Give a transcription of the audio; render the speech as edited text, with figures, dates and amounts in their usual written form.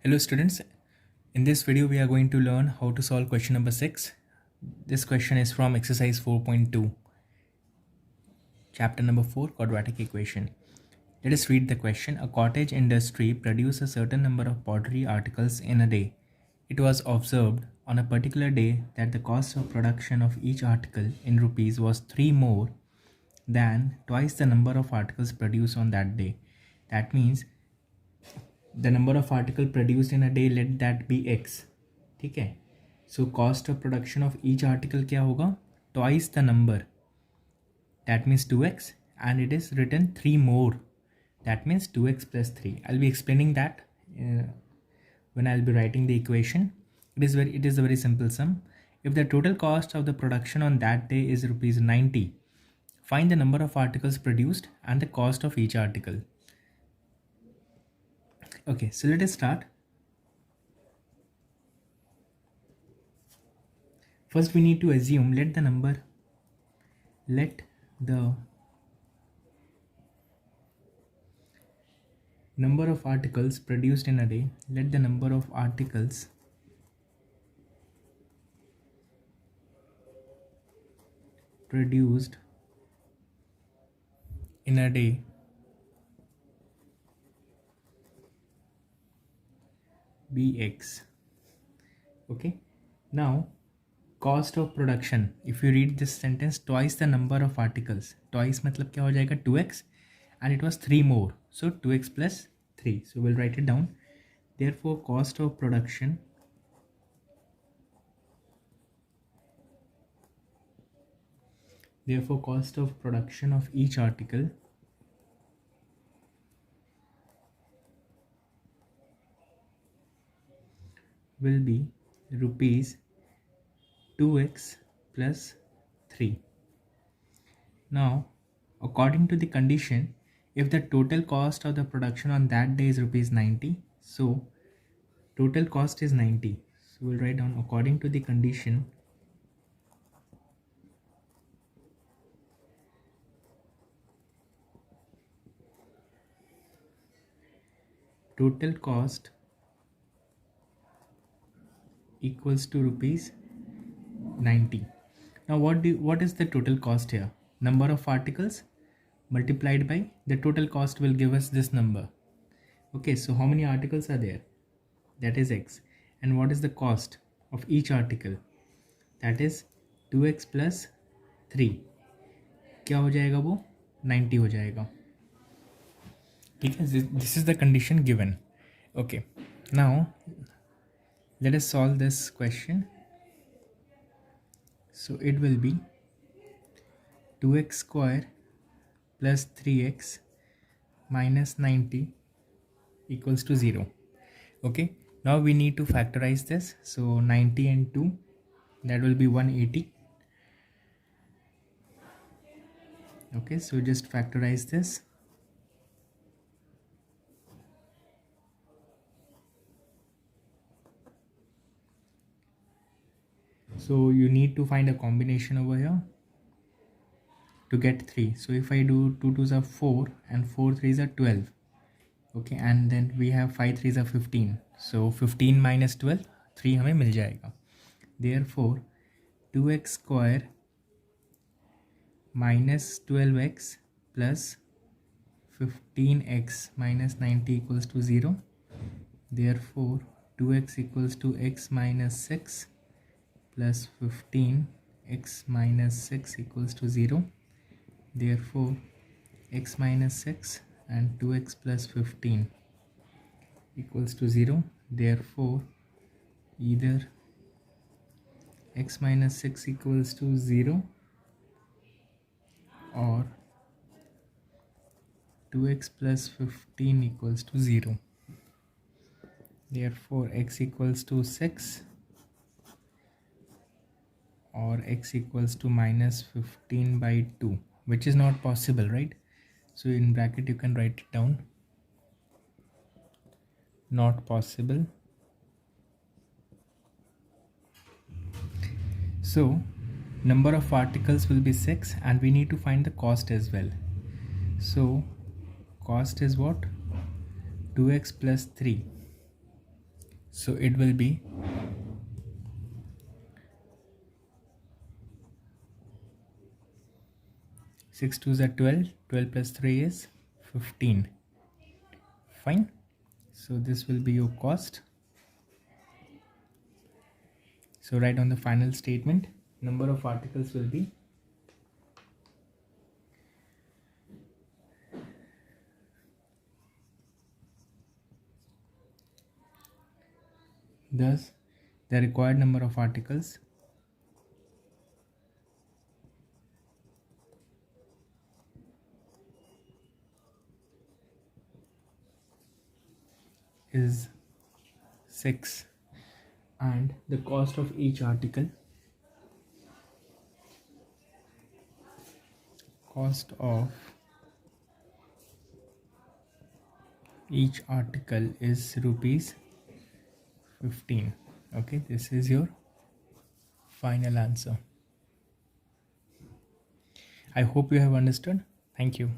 Hello students, in this video we are going to learn how to solve question number 6. This question is from exercise 4.2, chapter number 4, quadratic equation. Let us read the question. A cottage industry produces a certain number of pottery articles in a day. It was observed on a particular day that the cost of production of each article in rupees was 3 more than twice the number of articles produced on that day. That means the number of article produced in a day, let that be x. ठीक है. So cost of production of each article क्या होगा? Twice the number, that means 2x, and it is written 3 more, that means 2x plus 3. I'll be explaining that when I'll be writing the equation. It is a very simple sum. If the total cost of the production on that day is rupees 90, find the number of articles produced and the cost of each article. Okay, so let us start. First we need to assume let the number of articles produced in a day, let the number of articles produced in a day be x. Okay, now cost of production, if you read this sentence, twice the number of articles, twice मतलब क्या हो जाएगा 2x, and it was 3 more, so 2x plus 3. So we'll write it down. Therefore cost of production of each article will be rupees 2x plus 3. Now according to the condition, if the total cost of the production on that day is rupees 90, so total cost is 90. So we'll write down according to the condition total cost equals to rupees 90. Now what is the total cost here? Number of articles multiplied by the total cost will give us this number. Okay, so how many articles are there? That is x. And what is the cost of each article? That is 2x plus 3. क्या हो जाएगा वो? 90 हो जाएगा. ठीक है, this is the condition given. Okay, now let us solve this question. So it will be 2x square plus 3x minus 90 equals to 0. Okay, now we need to factorize this. So 90 and 2, that will be 180. Okay, so just factorize this. So you need to find a combination over here to get 3. So if I do 2 2s are 4 and 4 3s are 12. Okay, and then we have 5 3s are 15. So 15 minus 12, 3 हमें मिल जाएगा. Therefore 2x square minus 12x plus 15x minus 90 equals to 0. Therefore 2x equals to x minus 6 plus 15x minus 6 equals to 0. Therefore x minus 6 and 2x plus 15 equals to 0. Therefore either x minus 6 equals to 0 or 2x plus 15 equals to 0. Therefore x equals to 6 or x equals to minus 15 by 2, which is not possible, right? So in bracket you can write it down, not possible. So number of articles will be 6 and we need to find the cost as well. So cost is what? 2x plus 3. So it will be 6 2s are 12, 12 plus 3 is 15. Fine. So this will be your cost. So write on the final statement, number of articles will be thus the required number of articles is 6 and the cost of each article is rupees 15. Okay, this is your final answer. I hope you have understood. Thank you.